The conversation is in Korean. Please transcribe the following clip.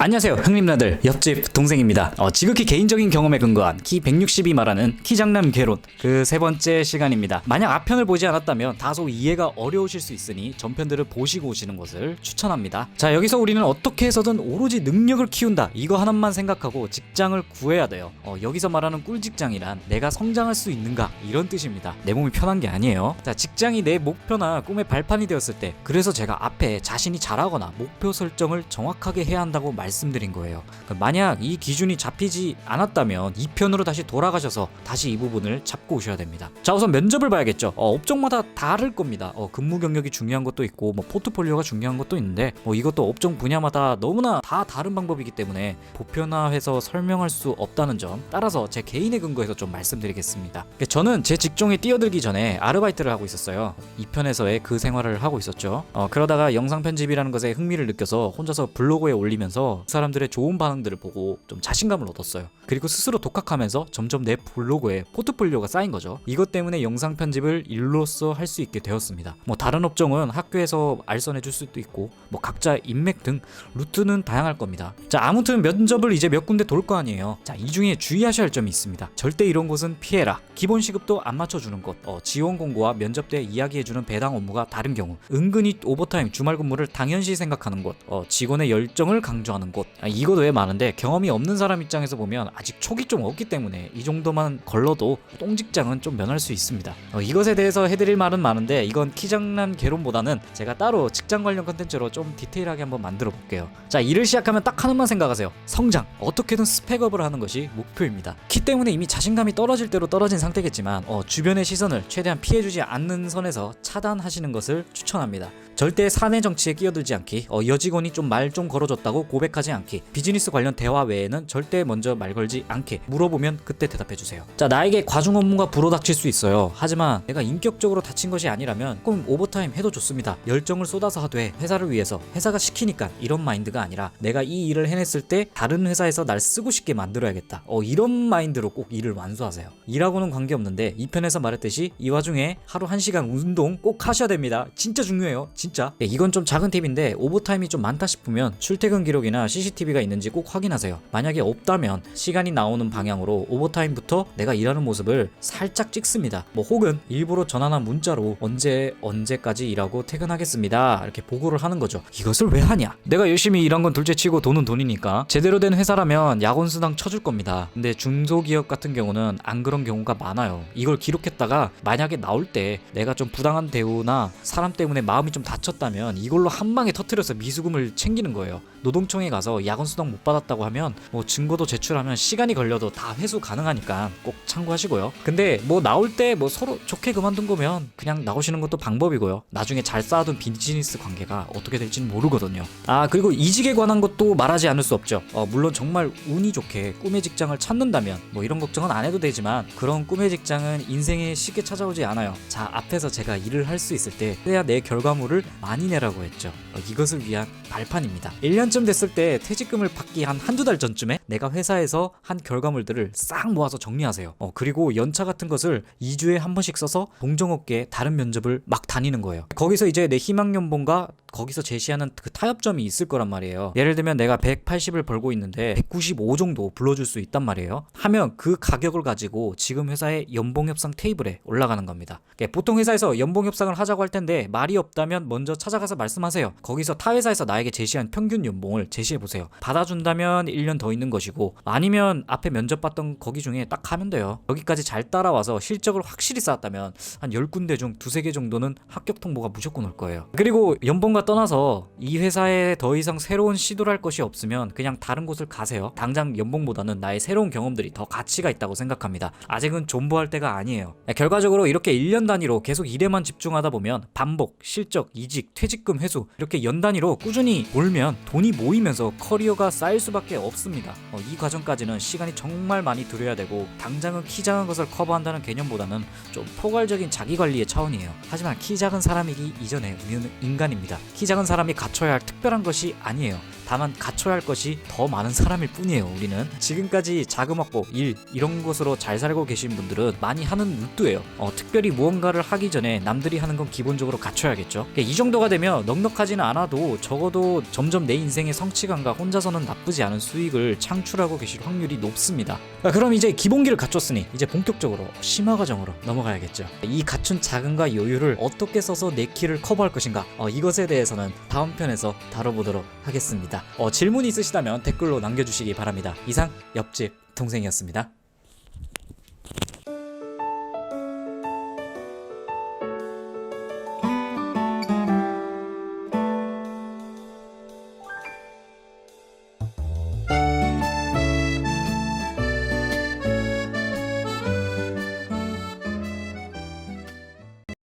안녕하세요, 형님나들 옆집 동생입니다. 지극히 개인적인 경험에 근거한 키 160이 말하는 키장남 개론 그 세 번째 시간입니다. 만약 앞편을 보지 않았다면 다소 이해가 어려우실 수 있으니 전편들을 보시고 오시는 것을 추천합니다. 자, 여기서 우리는 어떻게 해서든 오로지 능력을 키운다, 이거 하나만 생각하고 직장을 구해야 돼요. 여기서 말하는 꿀직장이란 내가 성장할 수 있는가, 이런 뜻입니다. 내 몸이 편한 게 아니에요. 자, 직장이 내 목표나 꿈의 발판이 되었을 때, 그래서 제가 앞에 자신이 잘하거나 목표 설정을 정확하게 해야 한다고 말씀드린 거예요. 만약 이 기준이 잡히지 않았다면 2편으로 다시 돌아가셔서 다시 이 부분을 잡고 오셔야 됩니다. 자, 우선 면접을 봐야겠죠. 업종마다 다를 겁니다. 근무 경력이 중요한 것도 있고 포트폴리오가 중요한 것도 있는데 이것도 업종 분야마다 너무나 다 다른 방법이기 때문에 보편화해서 설명할 수 없다는 점, 따라서 제 개인의 근거에서 좀 말씀드리겠습니다. 저는 제 직종에 뛰어들기 전에 아르바이트를 하고 있었어요. 2편에서의 그 생활을 하고 있었죠. 그러다가 영상 편집이라는 것에 흥미를 느껴서 혼자서 블로그에 올리면서 사람들의 좋은 반응들을 보고 좀 자신감을 얻었어요. 그리고 스스로 독학하면서 점점 내 블로그에 포트폴리오가 쌓인 거죠. 이것 때문에 영상 편집을 일로서 할 수 있게 되었습니다. 다른 업종은 학교에서 알선해 줄 수도 있고 각자 인맥 등 루트는 다양할 겁니다. 자, 아무튼 면접을 이제 몇 군데 돌 거 아니에요. 자, 이 중에 주의하셔야 할 점이 있습니다. 절대 이런 곳은 피해라. 기본 시급도 안 맞춰주는 곳, 지원 공고와 면접 때 이야기해주는 배당 업무가 다른 경우, 은근히 오버타임 주말 근무를 당연시 생각하는 곳, 직원의 열정을 강조하는 곳, 이것 외에 많은데 경험이 없는 사람 입장에서 보면 아직 촉이 좀 없기 때문에 이 정도만 걸러도 똥직장은 좀 면할 수 있습니다. 이것에 대해서 해드릴 말은 많은데 이건 키장난 개론보다는 제가 따로 직장 관련 컨텐츠로 좀 디테일하게 한번 만들어 볼게요. 자, 일을 시작하면 딱 하나만 생각하세요. 성장, 어떻게든 스펙업을 하는 것이 목표입니다. 키 때문에 이미 자신감이 떨어질 대로 떨어진 상태겠지만 주변의 시선을 최대한 피해주지 않는 선에서 차단하시는 것을 추천합니다. 절대 사내 정치에 끼어들지 않기, 여직원이 좀 말 좀 걸어줬다고 고백하지 않기, 비즈니스 관련 대화 외에는 절대 먼저 말 걸지 않기, 물어보면 그때 대답해주세요. 자, 나에게 과중 업무가 불어닥칠 수 있어요. 하지만 내가 인격적으로 다친 것이 아니라면 조금 오버타임 해도 좋습니다. 열정을 쏟아서 하되 회사를 위해서, 회사가 시키니까, 이런 마인드가 아니라 내가 이 일을 해냈을 때 다른 회사에서 날 쓰고 싶게 만들어야겠다, 이런 마인드로 꼭 일을 완수하세요. 일하고는 관계없는데 2편에서 말했듯이 이 와중에 하루 1시간 운동 꼭 하셔야 됩니다. 진짜 중요해요, 진짜. 이건 좀 작은 팁인데 오버타임이 좀 많다 싶으면 출퇴근 기록이나 CCTV가 있는지 꼭 확인하세요. 만약에 없다면 시간이 나오는 방향으로 오버타임부터 내가 일하는 모습을 살짝 찍습니다. 혹은 일부러 전화나 문자로 언제까지 일하고 퇴근하겠습니다, 이렇게 보고를 하는 거죠. 이것을 왜 하냐? 내가 열심히 일한 건 둘째치고 돈은 돈이니까. 제대로 된 회사라면 야근수당 쳐줄 겁니다. 근데 중소기업 같은 경우는 안 그런 경우가 많아요. 이걸 기록했다가 만약에 나올 때 내가 좀 부당한 대우나 사람 때문에 마음이 좀 다쳤다면 이걸로 한 방에 터트려서 미수금을 챙기는 거예요. 노동청에 가서 야근수당 못 받았다고 하면 증거도 제출하면 시간이 걸려도 다 회수 가능하니까 꼭 참고하시고요. 근데 나올 때 서로 좋게 그만둔 거면 그냥 나오시는 것도 방법이고요. 나중에 잘 쌓아둔 비즈니스 관계가 어떻게 될지는 모르거든요. 그리고 이직에 관한 것도 말하지 않을 수 없죠. 물론 정말 운이 좋게 꿈의 직장을 찾는다면 이런 걱정은 안 해도 되지만 그런 꿈의 직장은 인생에 쉽게 찾아오지 않아요. 자, 앞에서 제가 일을 할 수 있을 때 그래야 내 결과물을 많이 내라고 했죠. 이것을 위한 발판입니다. 1년쯤 됐을 때 퇴직금을 받기 한두 달 전쯤에 내가 회사에서 한 결과물들을 싹 모아서 정리하세요. 그리고 연차 같은 것을 2주에 한 번씩 써서 동종업계 다른 면접을 막 다니는 거예요. 거기서 이제 내 희망 연봉과 거기서 제시하는 그 타협점이 있을 거란 말이에요. 예를 들면 내가 180을 벌고 있는데 195 정도 불러줄 수 있단 말이에요. 하면 그 가격을 가지고 지금 회사의 연봉 협상 테이블에 올라가는 겁니다. 보통 회사에서 연봉 협상을 하자고 할 텐데 말이 없다면 먼저 찾아가서 말씀하세요. 거기서 타 회사에서 나에게 제시한 평균 연봉을 제시해보세요. 받아준다면 1년 더 있는 것이고, 아니면 앞에 면접 봤던 거기 중에 딱 하면 돼요. 여기까지 잘 따라와서 실적을 확실히 쌓았다면 한 10군데 중 2-3개 정도는 합격 통보가 무조건 올 거예요. 그리고 연봉과 떠나서 이 회사에 더 이상 새로운 시도를 할 것이 없으면 그냥 다른 곳을 가세요. 당장 연봉보다는 나의 새로운 경험들이 더 가치가 있다고 생각합니다. 아직은 존버할 때가 아니에요. 결과적으로 이렇게 1년 단위로 계속 일에만 집중하다 보면 반복, 실적, 이직, 퇴직금 회수, 이렇게 연 단위로 꾸준히 몰면 돈이 모이면서 커리어가 쌓일 수밖에 없습니다. 이 과정까지는 시간이 정말 많이 들여야 되고, 당장은 키 작은 것을 커버한다는 개념보다는 좀 포괄적인 자기관리의 차원이에요. 하지만 키 작은 사람이기 이전에 우리는 인간입니다. 키 작은 사람이 갖춰야 할 특별한 것이 아니에요. 다만 갖춰야 할 것이 더 많은 사람일 뿐이에요. 우리는 지금까지 자금확보, 일 이런 것으로 잘 살고 계신 분들은 많이 하는 루트예요. 특별히 무언가를 하기 전에 남들이 하는 건 기본적으로 갖춰야겠죠. 이 정도가 되면 넉넉하지는 않아도 적어도 점점 내 인생의 성취감과 혼자서는 나쁘지 않은 수익을 창출하고 계실 확률이 높습니다. 그럼 이제 기본기를 갖췄으니 이제 본격적으로 심화 과정으로 넘어가야겠죠. 이 갖춘 자금과 여유를 어떻게 써서 내 키를 커버할 것인가, 이것에 대해서는 다음 편에서 다뤄보도록 하겠습니다. 질문이 있으시다면 댓글로 남겨주시기 바랍니다. 이상 옆집 동생이었습니다.